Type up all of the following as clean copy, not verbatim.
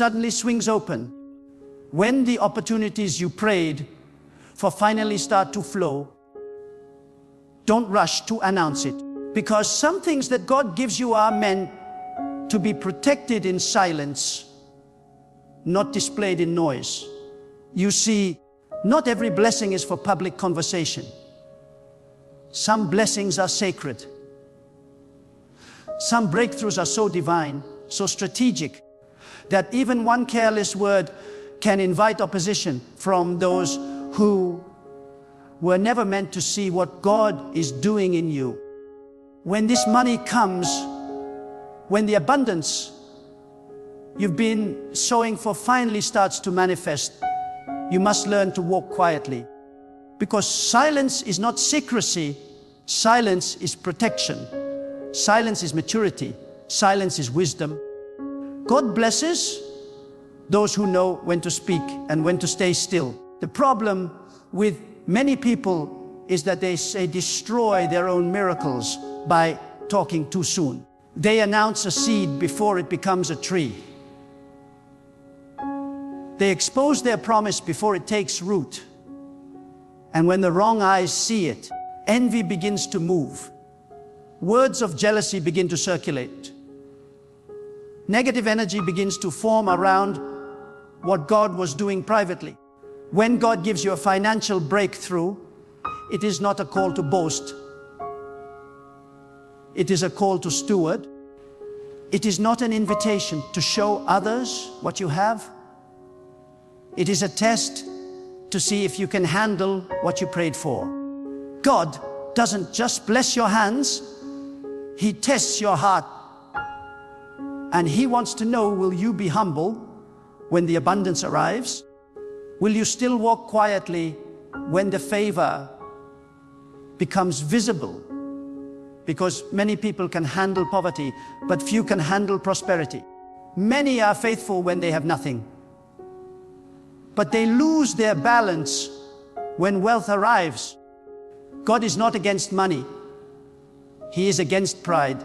suddenly swings open, when the opportunities you prayed for finally start to flow, don't rush to announce it. Because some things that God gives you are meant to be protected in silence, not displayed in noise. You see, not every blessing is for public conversation. Some blessings are sacred. Some breakthroughs are so divine, so strategic, that even one careless word can invite opposition from those who were never meant to see what God is doing in you. When this money comes, when the abundance you've been sowing for finally starts to manifest, you must learn to walk quietly. Because silence is not secrecy, silence is protection. Silence is maturity, silence is wisdom. God blesses those who know when to speak and when to stay still. The problem with many people is that they destroy their own miracles by talking too soon. They announce a seed before it becomes a tree. They expose their promise before it takes root. And when the wrong eyes see it, envy begins to move. Words of jealousy begin to circulate. Negative energy begins to form around what God was doing privately. When God gives you a financial breakthrough, it is not a call to boast. It is a call to steward. It is not an invitation to show others what you have. It is a test to see if you can handle what you prayed for. God doesn't just bless your hands, He tests your heart. And He wants to know, will you be humble when the abundance arrives? Will you still walk quietly when the favor becomes visible? Because many people can handle poverty, but few can handle prosperity. Many are faithful when they have nothing, but they lose their balance when wealth arrives. God is not against money. He is against pride.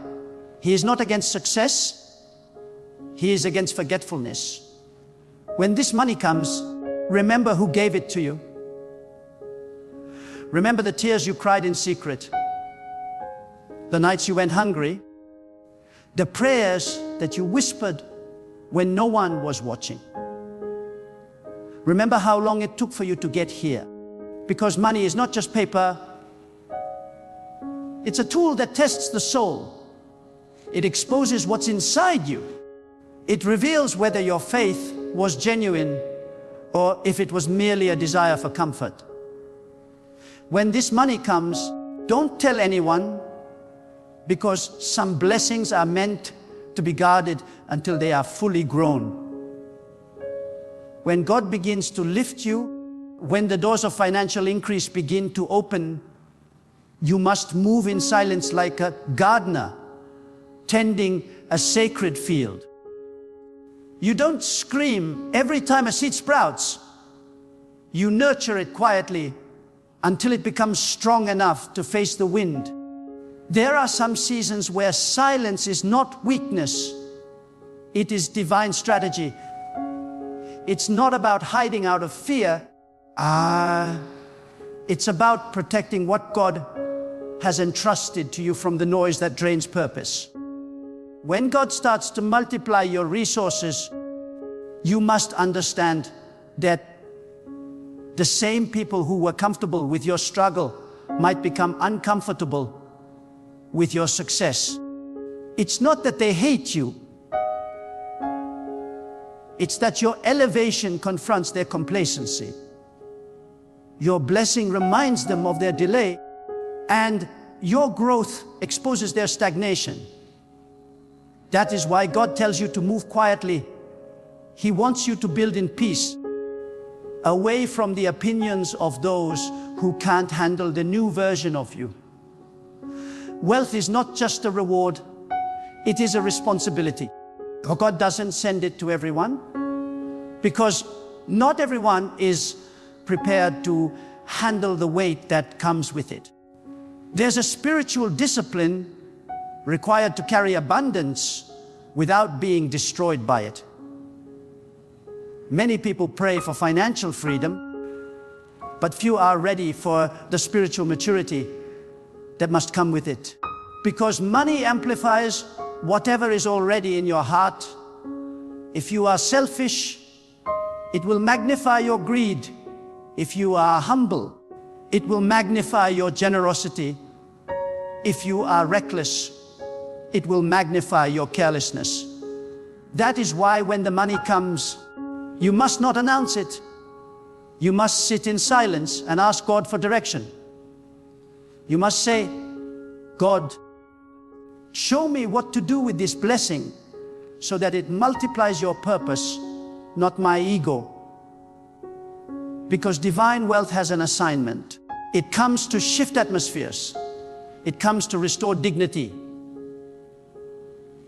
He is not against success. He is against forgetfulness. When this money comes, remember who gave it to you. Remember the tears you cried in secret, the nights you went hungry, the prayers that you whispered when no one was watching. Remember how long it took for you to get here. Because money is not just paper. It's a tool that tests the soul. It exposes what's inside you. It reveals whether your faith was genuine or if it was merely a desire for comfort. When this money comes, don't tell anyone, because some blessings are meant to be guarded until they are fully grown. When God begins to lift you, when the doors of financial increase begin to open, you must move in silence like a gardener tending a sacred field. You don't scream every time a seed sprouts. You nurture it quietly until it becomes strong enough to face the wind. There are some seasons where silence is not weakness, it is divine strategy. It's not about hiding out of fear. It's about protecting what God has entrusted to you from the noise that drains purpose. When God starts to multiply your resources, you must understand that the same people who were comfortable with your struggle might become uncomfortable with your success. It's not that they hate you. It's that your elevation confronts their complacency. Your blessing reminds them of their delay, and your growth exposes their stagnation. That is why God tells you to move quietly. He wants you to build in peace, away from the opinions of those who can't handle the new version of you. Wealth is not just a reward, it is a responsibility. God doesn't send it to everyone, because not everyone is prepared to handle the weight that comes with it. There's a spiritual discipline required to carry abundance without being destroyed by it. Many people pray for financial freedom, but few are ready for the spiritual maturity that must come with it. Because money amplifies whatever is already in your heart. If you are selfish, it will magnify your greed. If you are humble, it will magnify your generosity. If you are reckless, it will magnify your carelessness. That is why when the money comes, you must not announce it. You must sit in silence and ask God for direction. You must say, God, show me what to do with this blessing so that it multiplies your purpose, not my ego. Because divine wealth has an assignment. It comes to shift atmospheres. It comes to restore dignity.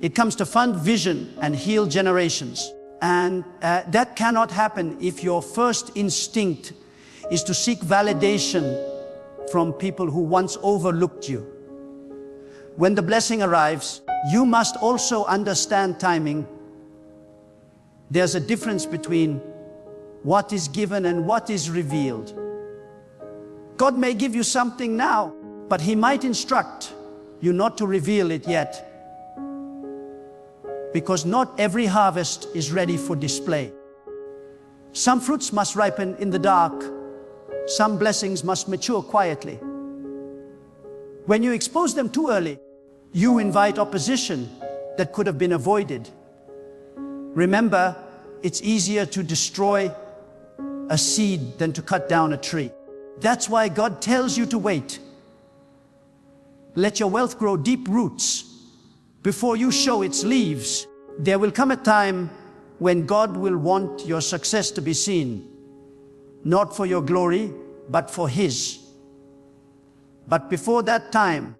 It comes to fund vision and heal generations. And that cannot happen if your first instinct is to seek validation from people who once overlooked you. When the blessing arrives, you must also understand timing. There's a difference between what is given and what is revealed. God may give you something now, but He might instruct you not to reveal it yet. Because not every harvest is ready for display. Some fruits must ripen in the dark. Some blessings must mature quietly. When you expose them too early, you invite opposition that could have been avoided. Remember, it's easier to destroy a seed than to cut down a tree. That's why God tells you to wait. Let your wealth grow deep roots before you show its leaves. There will come a time when God will want your success to be seen, not for your glory, but for His. But before that time,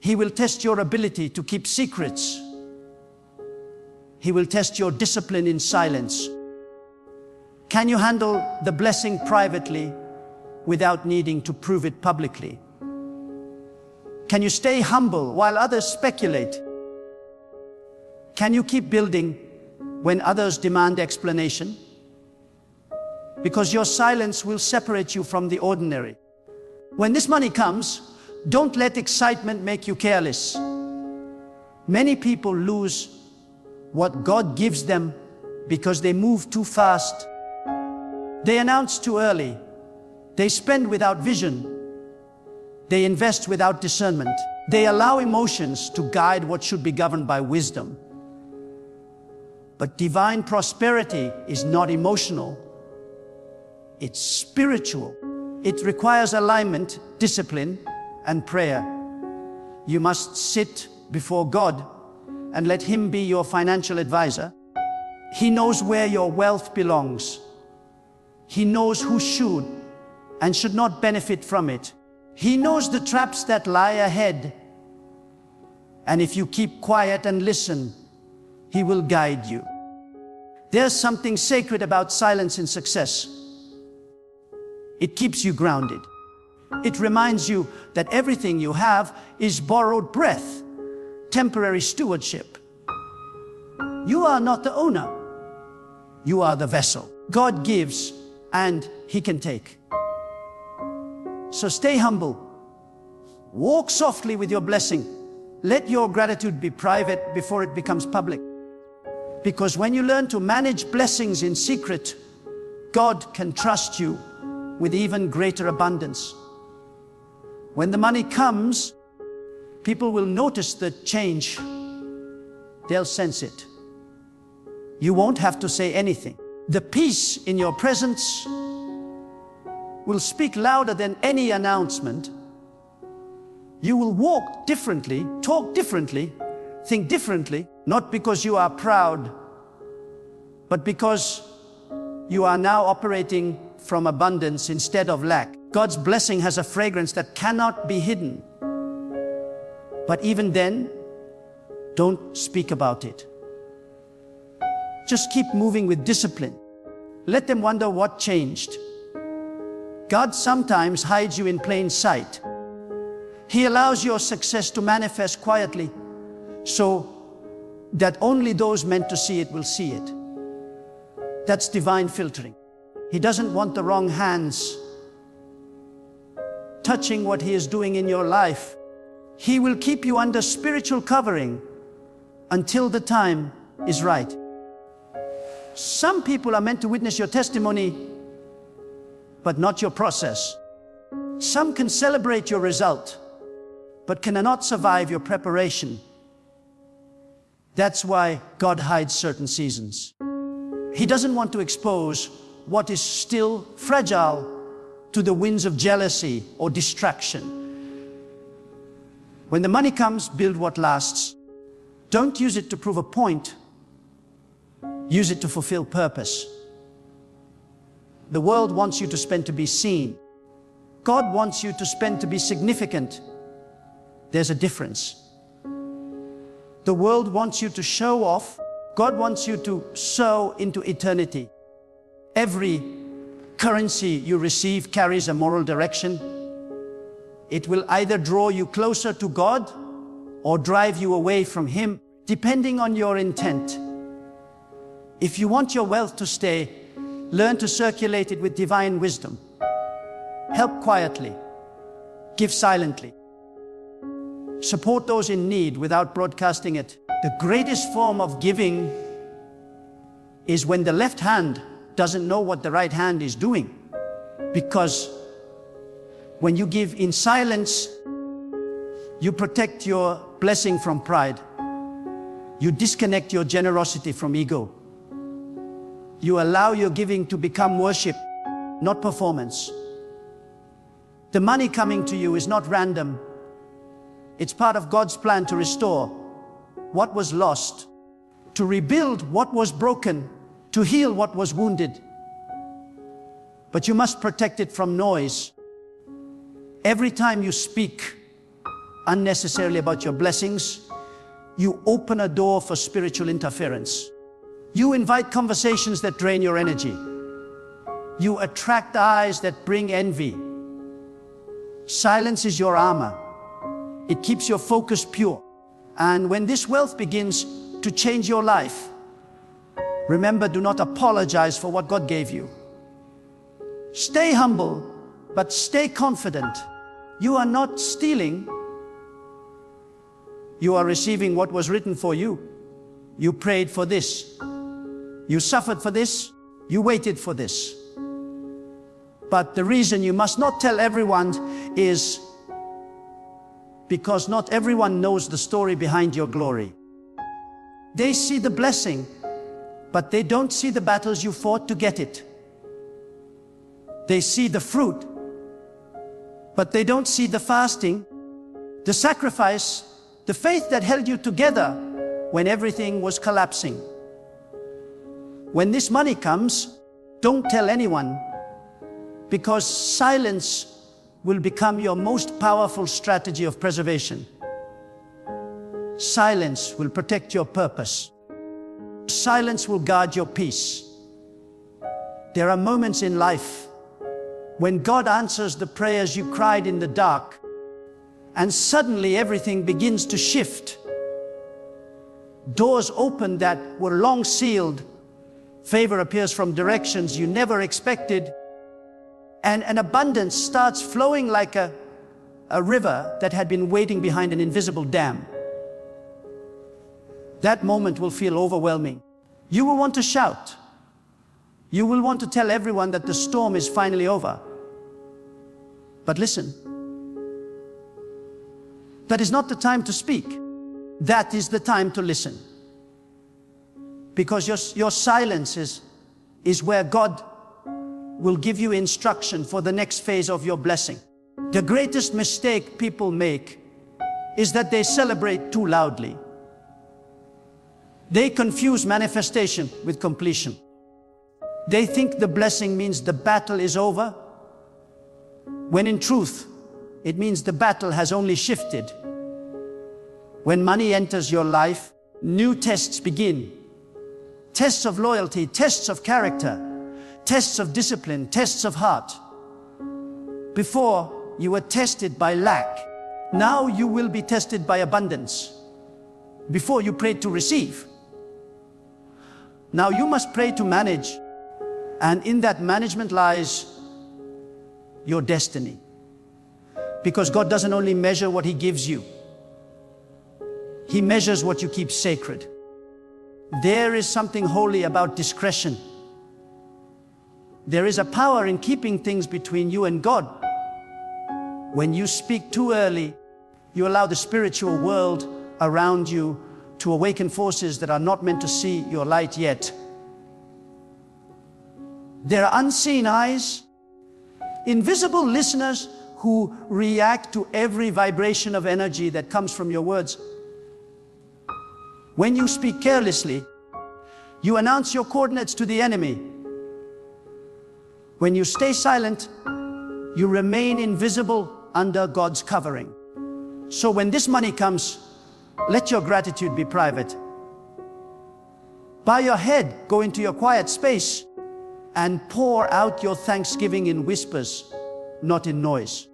He will test your ability to keep secrets. He will test your discipline in silence. Can you handle the blessing privately without needing to prove it publicly? Can you stay humble while others speculate? Can you keep building when others demand explanation? Because your silence will separate you from the ordinary. When this money comes, don't let excitement make you careless. Many people lose what God gives them because they move too fast. They announce too early. They spend without vision. They invest without discernment. They allow emotions to guide what should be governed by wisdom. But divine prosperity is not emotional. It's spiritual. It requires alignment, discipline, and prayer. You must sit before God and let Him be your financial advisor. He knows where your wealth belongs. He knows who should and should not benefit from it. He knows the traps that lie ahead. And if you keep quiet and listen, He will guide you. There's something sacred about silence in success. It keeps you grounded. It reminds you that everything you have is borrowed breath, temporary stewardship. You are not the owner. You are the vessel. God gives and He can take. So stay humble. Walk softly with your blessing. Let your gratitude be private before it becomes public. Because when you learn to manage blessings in secret, God can trust you with even greater abundance. When the money comes, people will notice the change. They'll sense it. You won't have to say anything. The peace in your presence will speak louder than any announcement. You will walk differently, talk differently, think differently, not because you are proud, but because you are now operating from abundance instead of lack. God's blessing has a fragrance that cannot be hidden. But even then, don't speak about it. Just keep moving with discipline. Let them wonder what changed. God sometimes hides you in plain sight. He allows your success to manifest quietly so that only those meant to see it will see it. That's divine filtering. He doesn't want the wrong hands touching what He is doing in your life. He will keep you under spiritual covering until the time is right. Some people are meant to witness your testimony, but not your process. Some can celebrate your result, but cannot survive your preparation. That's why God hides certain seasons. He doesn't want to expose what is still fragile to the winds of jealousy or distraction. When the money comes, build what lasts. Don't use it to prove a point. Use it to fulfill purpose. The world wants you to spend to be seen. God wants you to spend to be significant. There's a difference. The world wants you to show off. God wants you to sow into eternity. Every currency you receive carries a moral direction. It will either draw you closer to God or drive you away from Him, depending on your intent. If you want your wealth to stay, learn to circulate it with divine wisdom. Help quietly. Give silently. Support those in need without broadcasting it. The greatest form of giving is when the left hand doesn't know what the right hand is doing. Because when you give in silence, you protect your blessing from pride. You disconnect your generosity from ego. You allow your giving to become worship, not performance. The money coming to you is not random. It's part of God's plan to restore what was lost, to rebuild what was broken, to heal what was wounded. But you must protect it from noise. Every time you speak unnecessarily about your blessings, you open a door for spiritual interference. You invite conversations that drain your energy. You attract eyes that bring envy. Silence is your armor. It keeps your focus pure. And when this wealth begins to change your life, remember, do not apologize for what God gave you. Stay humble, but stay confident. You are not stealing. You are receiving what was written for you. You prayed for this. You suffered for this. You waited for this. But the reason you must not tell everyone is because not everyone knows the story behind your glory. They see the blessing, but they don't see the battles you fought to get it. They see the fruit, but they don't see the fasting, the sacrifice, the faith that held you together when everything was collapsing. When this money comes, don't tell anyone, because silence will become your most powerful strategy of preservation. Silence will protect your purpose. Silence will guard your peace. There are moments in life when God answers the prayers you cried in the dark, and suddenly everything begins to shift. Doors open that were long sealed. Favor appears from directions you never expected. And an abundance starts flowing like a river that had been waiting behind an invisible dam. That moment will feel overwhelming. You will want to shout. You will want to tell everyone that the storm is finally over. But listen, that is not the time to speak. That is the time to listen. Because your silence is where God will give you instruction for the next phase of your blessing. The greatest mistake people make is that they celebrate too loudly. They confuse manifestation with completion. They think the blessing means the battle is over, when in truth, it means the battle has only shifted. When money enters your life, new tests begin. Tests of loyalty, tests of character, tests of discipline, tests of heart. Before, you were tested by lack. Now you will be tested by abundance. Before, you prayed to receive. Now you must pray to manage. And in that management lies your destiny. Because God doesn't only measure what He gives you, He measures what you keep sacred. There is something holy about discretion. There is a power in keeping things between you and God. When you speak too early, you allow the spiritual world around you to awaken forces that are not meant to see your light yet. There are unseen eyes, invisible listeners who react to every vibration of energy that comes from your words. When you speak carelessly, you announce your coordinates to the enemy. When you stay silent, you remain invisible under God's covering. So when this money comes, let your gratitude be private. Bow your head, go into your quiet space, and pour out your thanksgiving in whispers, not in noise.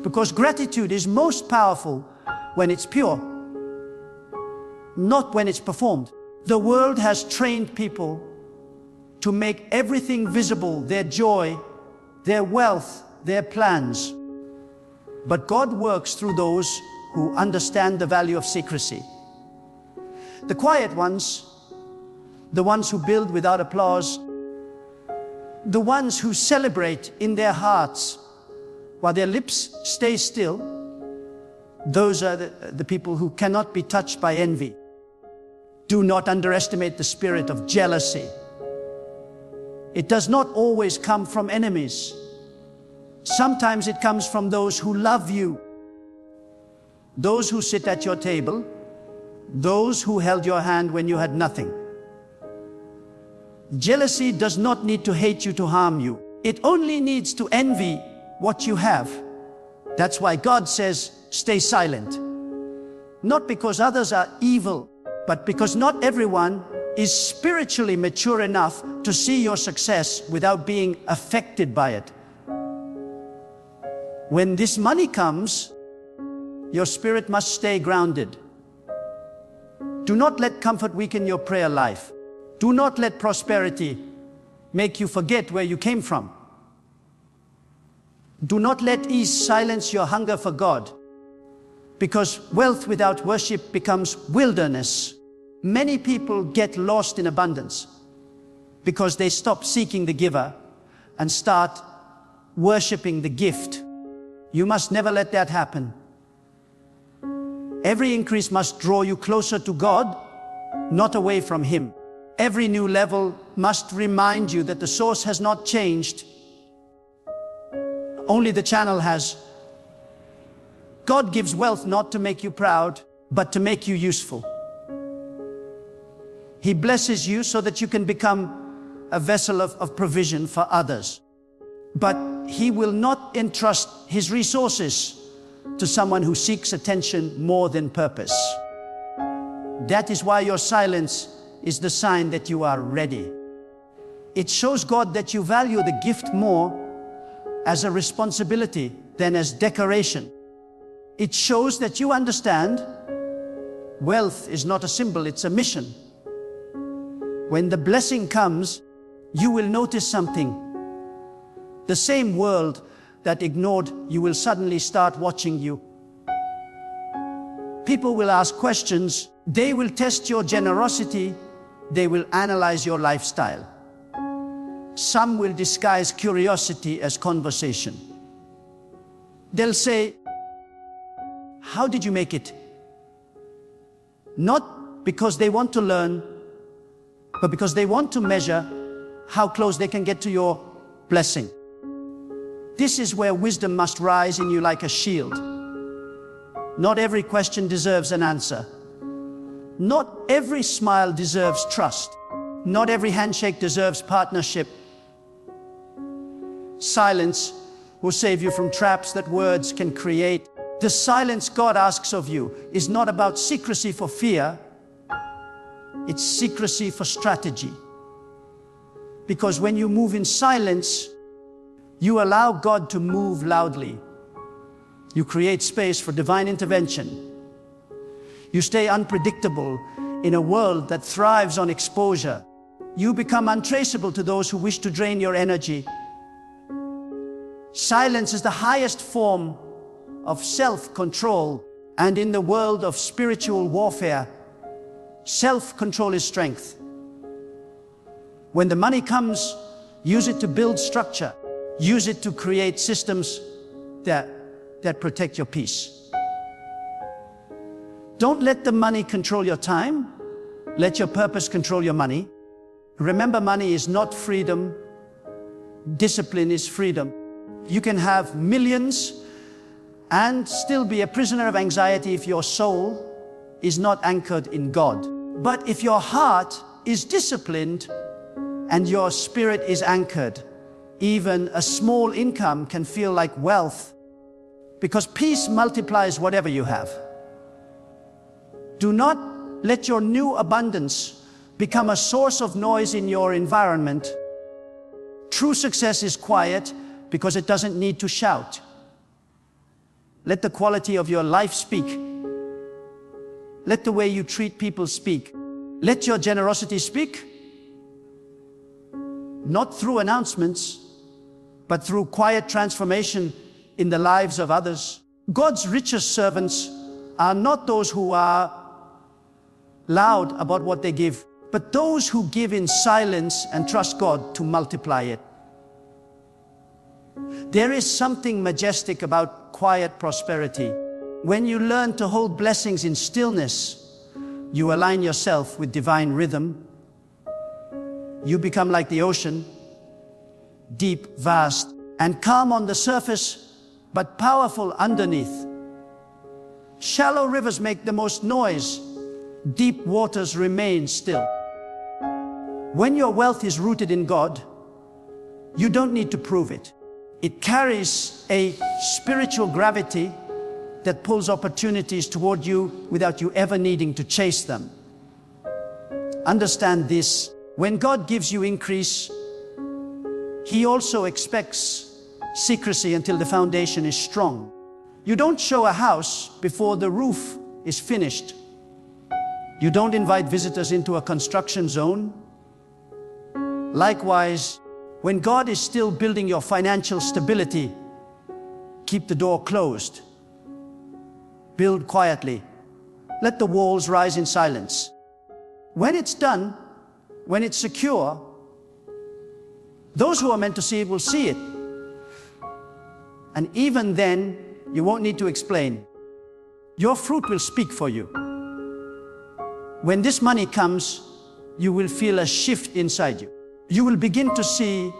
Because gratitude is most powerful when it's pure, not when it's performed. The world has trained people to make everything visible, their joy, their wealth, their plans. But God works through those who understand the value of secrecy. The quiet ones, the ones who build without applause, the ones who celebrate in their hearts while their lips stay still, those are the people who cannot be touched by envy. Do not underestimate the spirit of jealousy. It does not always come from enemies. Sometimes it comes from those who love you, those who sit at your table, those who held your hand when you had nothing. Jealousy does not need to hate you to harm you. It only needs to envy what you have. That's why God says, stay silent. Not because others are evil, but because not everyone is spiritually mature enough to see your success without being affected by it. When this money comes, your spirit must stay grounded. Do not let comfort weaken your prayer life. Do not let prosperity make you forget where you came from. Do not let ease silence your hunger for God, because wealth without worship becomes wilderness. Many people get lost in abundance because they stop seeking the giver and start worshiping the gift. You must never let that happen. Every increase must draw you closer to God, not away from Him. Every new level must remind you that the source has not changed. Only the channel has. God gives wealth not to make you proud, but to make you useful. He blesses you so that you can become a vessel of provision for others. But He will not entrust His resources to someone who seeks attention more than purpose. That is why your silence is the sign that you are ready. It shows God that you value the gift more as a responsibility than as decoration. It shows that you understand wealth is not a symbol, it's a mission. When the blessing comes, you will notice something. The same world that ignored you will suddenly start watching you. People will ask questions. They will test your generosity. They will analyze your lifestyle. Some will disguise curiosity as conversation. They'll say, "How did you make it?" Not because they want to learn, but because they want to measure how close they can get to your blessing. This is where wisdom must rise in you like a shield. Not every question deserves an answer. Not every smile deserves trust. Not every handshake deserves partnership. Silence will save you from traps that words can create. The silence God asks of you is not about secrecy for fear. It's secrecy for strategy. Because when you move in silence, you allow God to move loudly. You create space for divine intervention. You stay unpredictable in a world that thrives on exposure. You become untraceable to those who wish to drain your energy. Silence is the highest form of self-control, and in the world of spiritual warfare, self-control is strength. When the money comes, use it to build structure. Use it to create systems that protect your peace. Don't let the money control your time. Let your purpose control your money. Remember, money is not freedom. Discipline is freedom. You can have millions and still be a prisoner of anxiety if your soul is not anchored in God. But if your heart is disciplined and your spirit is anchored, even a small income can feel like wealth, because peace multiplies whatever you have. Do not let your new abundance become a source of noise in your environment. True success is quiet because it doesn't need to shout. Let the quality of your life speak. Let the way you treat people speak. Let your generosity speak. Not through announcements, but through quiet transformation in the lives of others. God's richest servants are not those who are loud about what they give, but those who give in silence and trust God to multiply it. There is something majestic about quiet prosperity. When you learn to hold blessings in stillness, you align yourself with divine rhythm. You become like the ocean, deep, vast, and calm on the surface, but powerful underneath. Shallow rivers make the most noise. Deep waters remain still. When your wealth is rooted in God, you don't need to prove it. It carries a spiritual gravity that pulls opportunities toward you without you ever needing to chase them. Understand this: when God gives you increase, He also expects secrecy until the foundation is strong. You don't show a house before the roof is finished. You don't invite visitors into a construction zone. Likewise, when God is still building your financial stability, keep the door closed. Build quietly. Let the walls rise in silence. When it's done, when it's secure, those who are meant to see it will see it. And even then, you won't need to explain. Your fruit will speak for you. When this money comes, you will feel a shift inside you. You will begin to see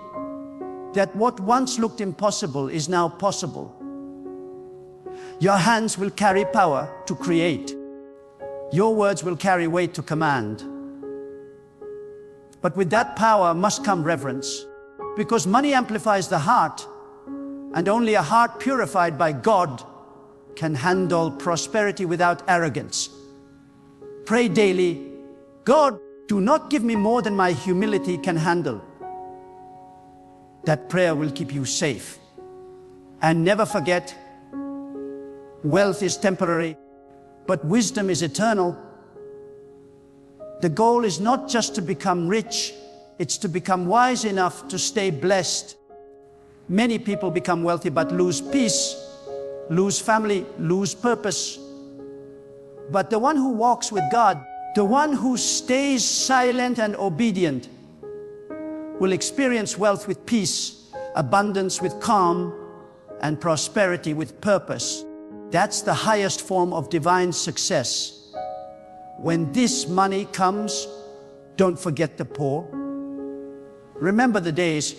that what once looked impossible is now possible. Your hands will carry power to create. Your words will carry weight to command. But with that power must come reverence, because money amplifies the heart, and only a heart purified by God can handle prosperity without arrogance. Pray daily, God, do not give me more than my humility can handle. That prayer will keep you safe. And never forget, wealth is temporary, but wisdom is eternal. The goal is not just to become rich, it's to become wise enough to stay blessed. Many people become wealthy but lose peace, lose family, lose purpose. But the one who walks with God, the one who stays silent and obedient, will experience wealth with peace, abundance with calm, and prosperity with purpose. That's the highest form of divine success. When this money comes, don't forget the poor. Remember the days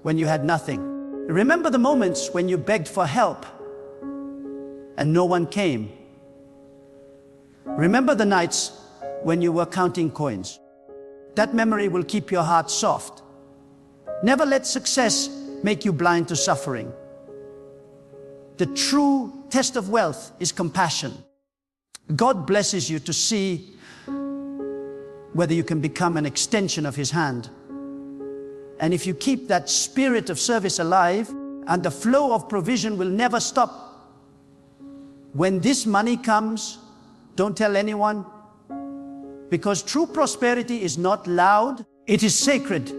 when you had nothing. Remember the moments when you begged for help and no one came. Remember the nights when you were counting coins. That memory will keep your heart soft. Never let success make you blind to suffering. The true test of wealth is compassion. God blesses you to see whether you can become an extension of His hand. And if you keep that spirit of service alive, and the flow of provision will never stop. When this money comes, don't tell anyone, because true prosperity is not loud, It is sacred.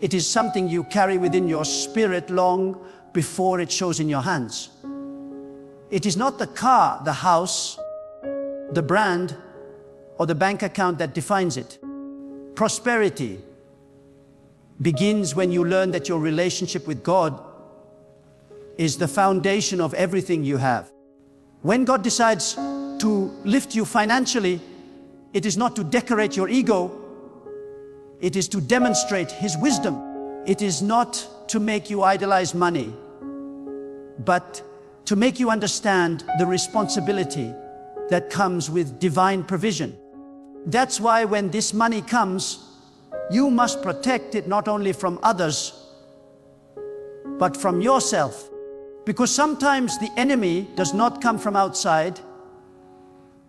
It is something you carry within your spirit long before it shows in your hands. It is not the car, the house, the brand, or the bank account that defines it. Prosperity begins when you learn that your relationship with God is the foundation of everything you have. When God decides to lift you financially, it is not to decorate your ego, it is to demonstrate His wisdom. It is not to make you idolize money, but to make you understand the responsibility that comes with divine provision. That's why when this money comes, you must protect it not only from others, but from yourself. Because sometimes the enemy does not come from outside,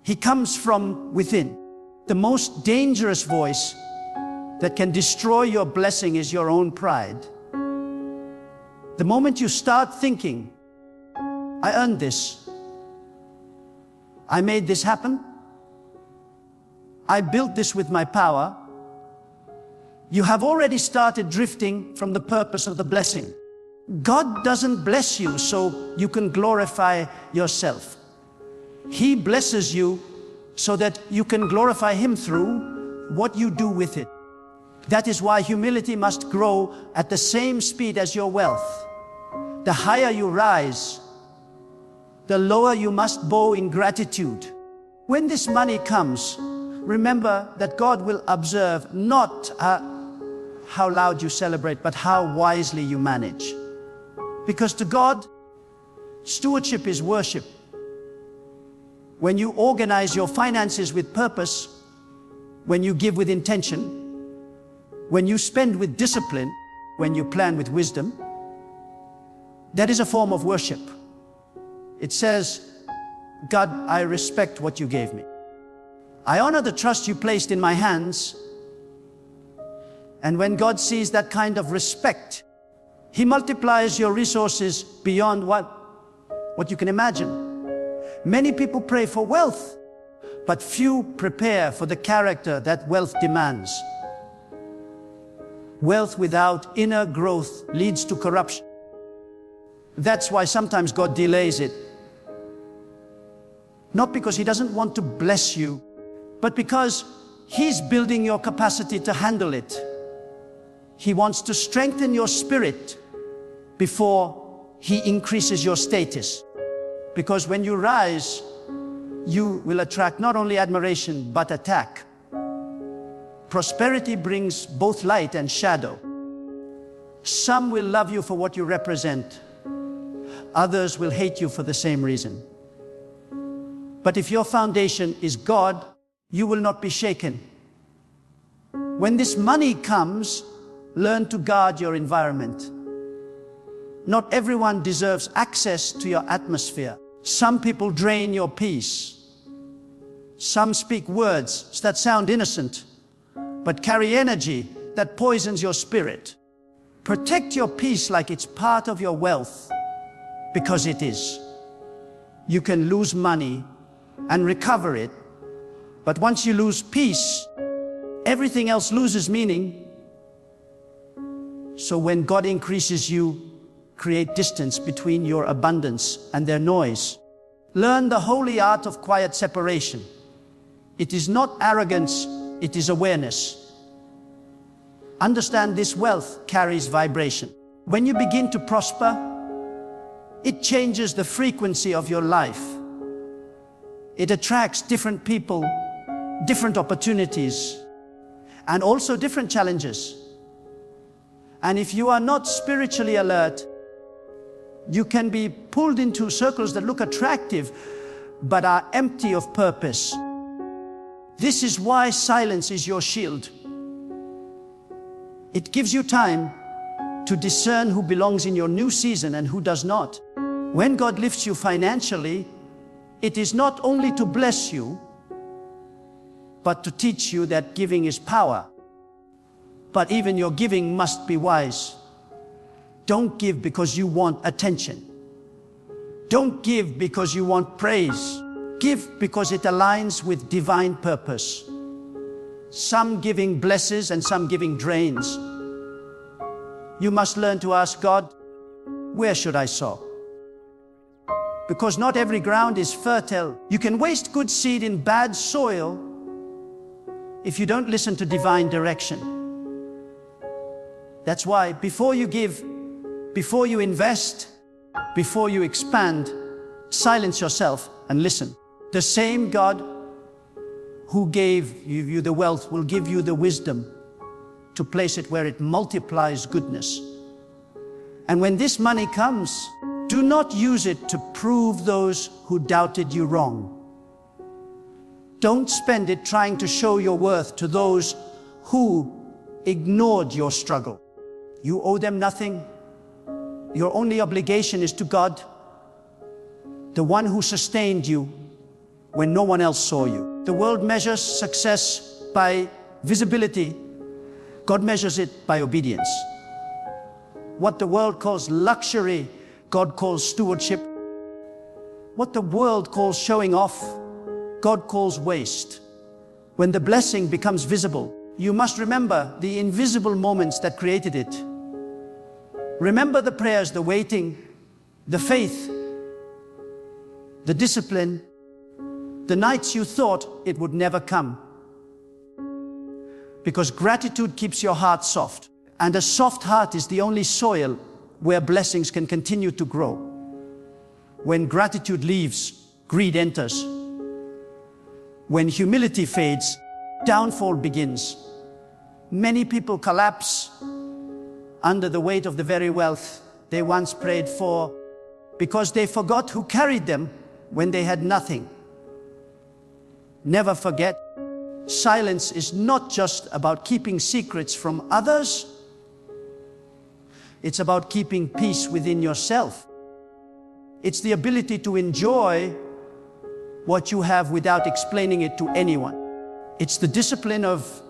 he comes from within. The most dangerous voice that can destroy your blessing is your own pride. The moment you start thinking, I earned this, I made this happen, I built this with my power, you have already started drifting from the purpose of the blessing. God doesn't bless you so you can glorify yourself. He blesses you so that you can glorify Him through what you do with it. That is why humility must grow at the same speed as your wealth. The higher you rise, the lower you must bow in gratitude. When this money comes, remember that God will observe not how loud you celebrate, but how wisely you manage. Because to God, stewardship is worship. When you organize your finances with purpose, when you give with intention, when you spend with discipline, when you plan with wisdom, that is a form of worship. It says, God, I respect what you gave me. I honor the trust you placed in my hands. And when God sees that kind of respect, He multiplies your resources beyond what you can imagine. Many people pray for wealth, but few prepare for the character that wealth demands. Wealth without inner growth leads to corruption. That's why sometimes God delays it. Not because He doesn't want to bless you, but because He's building your capacity to handle it. He wants to strengthen your spirit before He increases your status. Because when you rise, you will attract not only admiration, but attack. Prosperity brings both light and shadow. Some will love you for what you represent. Others will hate you for the same reason. But if your foundation is God, you will not be shaken. When this money comes, learn to guard your environment. Not everyone deserves access to your atmosphere. Some people drain your peace. Some speak words that sound innocent, but carry energy that poisons your spirit. Protect your peace like it's part of your wealth, because it is. You can lose money and recover it, but once you lose peace, everything else loses meaning. So when God increases you, create distance between your abundance and their noise. Learn the holy art of quiet separation. It is not arrogance, it is awareness. Understand this wealth carries vibration. When you begin to prosper, it changes the frequency of your life. It attracts different people, different opportunities, and also different challenges. And if you are not spiritually alert, you can be pulled into circles that look attractive, but are empty of purpose. This is why silence is your shield. It gives you time to discern who belongs in your new season and who does not. When God lifts you financially, it is not only to bless you, but to teach you that giving is power. But even your giving must be wise. Don't give because you want attention. Don't give because you want praise. Give because it aligns with divine purpose. Some giving blesses and some giving drains. You must learn to ask God, where should I sow? Because not every ground is fertile. You can waste good seed in bad soil if you don't listen to divine direction. That's why before you give, before you invest, before you expand, silence yourself and listen. The same God who gave you the wealth will give you the wisdom to place it where it multiplies goodness. And when this money comes, do not use it to prove those who doubted you wrong. Don't spend it trying to show your worth to those who ignored your struggle. You owe them nothing. Your only obligation is to God, the one who sustained you when no one else saw you. The world measures success by visibility. God measures it by obedience. What the world calls luxury, God calls stewardship. What the world calls showing off, God calls waste. When the blessing becomes visible, you must remember the invisible moments that created it. Remember the prayers, the waiting, the faith, the discipline, the nights you thought it would never come. Because gratitude keeps your heart soft. And a soft heart is the only soil where blessings can continue to grow. When gratitude leaves, greed enters. When humility fades, downfall begins. Many people collapse under the weight of the very wealth they once prayed for because they forgot who carried them when they had nothing. Never forget, silence is not just about keeping secrets from others. It's about keeping peace within yourself. It's the ability to enjoy what you have without explaining it to anyone. It's the discipline of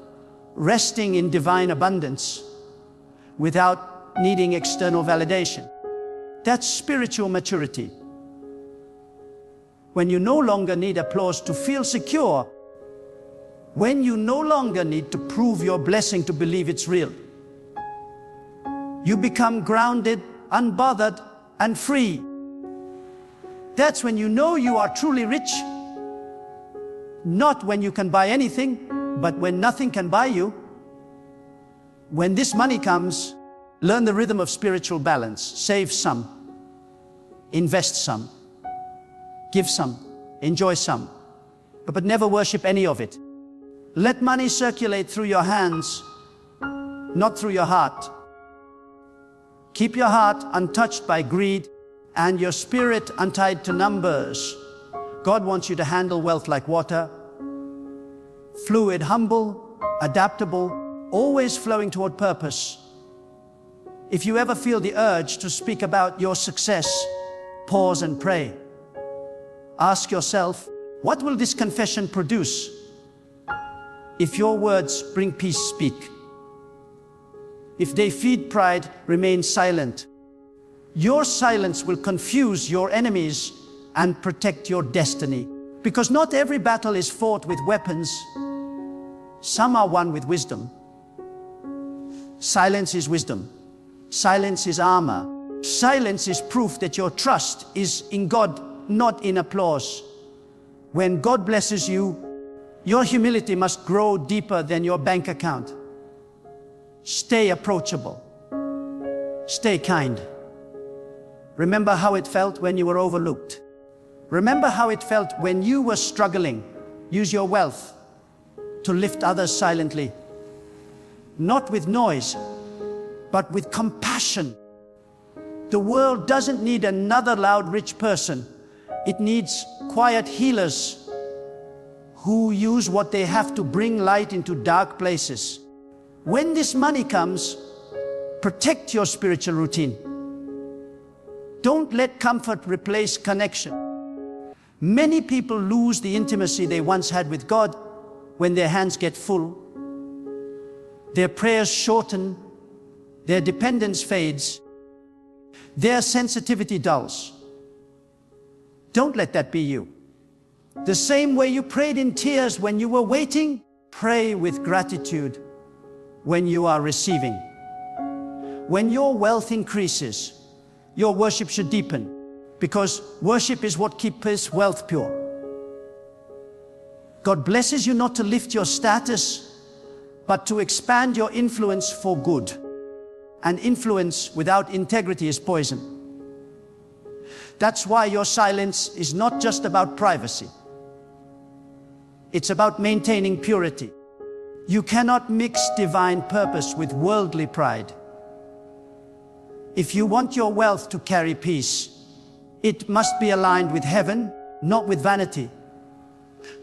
resting in divine abundance without needing external validation. That's spiritual maturity. When you no longer need applause to feel secure, when you no longer need to prove your blessing to believe it's real. You become grounded, unbothered, and free. That's when you know you are truly rich. Not when you can buy anything, but when nothing can buy you. When this money comes, learn the rhythm of spiritual balance. Save some, invest some, give some, enjoy some, but never worship any of it. Let money circulate through your hands, not through your heart. Keep your heart untouched by greed and your spirit untied to numbers. God wants you to handle wealth like water, fluid, humble, adaptable, always flowing toward purpose. If you ever feel the urge to speak about your success, pause and pray. Ask yourself, what will this confession produce? If your words bring peace, speak. If they feed pride, remain silent. Your silence will confuse your enemies and protect your destiny. Because not every battle is fought with weapons. Some are won with wisdom. Silence is wisdom. Silence is armor. Silence is proof that your trust is in God, not in applause. When God blesses you, your humility must grow deeper than your bank account. Stay approachable. Stay kind. Remember how it felt when you were overlooked. Remember how it felt when you were struggling. Use your wealth to lift others silently. Not with noise, but with compassion. The world doesn't need another loud rich person. It needs quiet healers who use what they have to bring light into dark places. When this money comes, protect your spiritual routine. Don't let comfort replace connection. Many people lose the intimacy they once had with God when their hands get full. Their prayers shorten, their dependence fades, their sensitivity dulls. Don't let that be you. The same way you prayed in tears when you were waiting, Pray with gratitude when you are receiving. When your wealth increases, your worship should deepen, because worship is what keeps wealth pure. God blesses you not to lift your status, but to expand your influence for good. And influence without integrity is poison. That's why your silence is not just about privacy. It's about maintaining purity. You cannot mix divine purpose with worldly pride. If you want your wealth to carry peace, it must be aligned with heaven, not with vanity.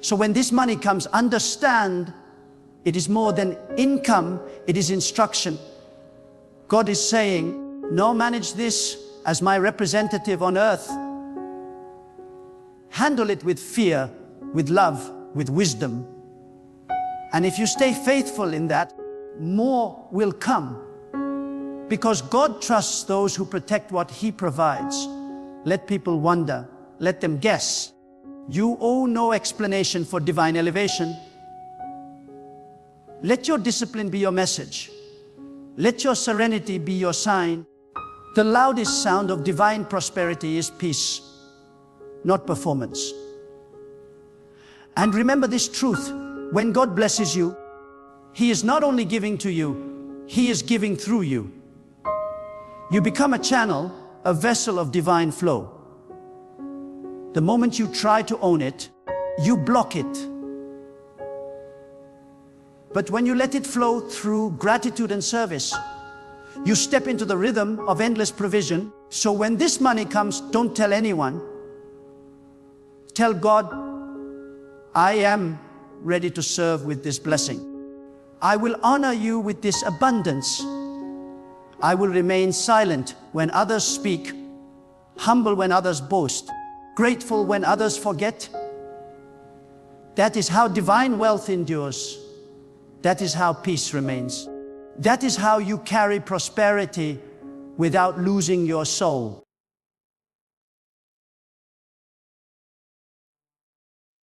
So when this money comes, understand it is more than income, it is instruction. God is saying, no, manage this as my representative on earth. Handle it with fear, with love, with wisdom. And if you stay faithful in that, more will come. Because God trusts those who protect what He provides. Let people wonder. Let them guess. You owe no explanation for divine elevation. Let your discipline be your message. Let your serenity be your sign. The loudest sound of divine prosperity is peace, not performance. And remember this truth. When God blesses you, He is not only giving to you, He is giving through you. You become a channel, a vessel of divine flow. The moment you try to own it, you block it. But when you let it flow through gratitude and service, you step into the rhythm of endless provision. So when this money comes, don't tell anyone. Tell God, I am ready to serve with this blessing. I will honor you with this abundance. I will remain silent when others speak, humble when others boast, grateful when others forget. That is how divine wealth endures. That is how peace remains. That is how you carry prosperity without losing your soul.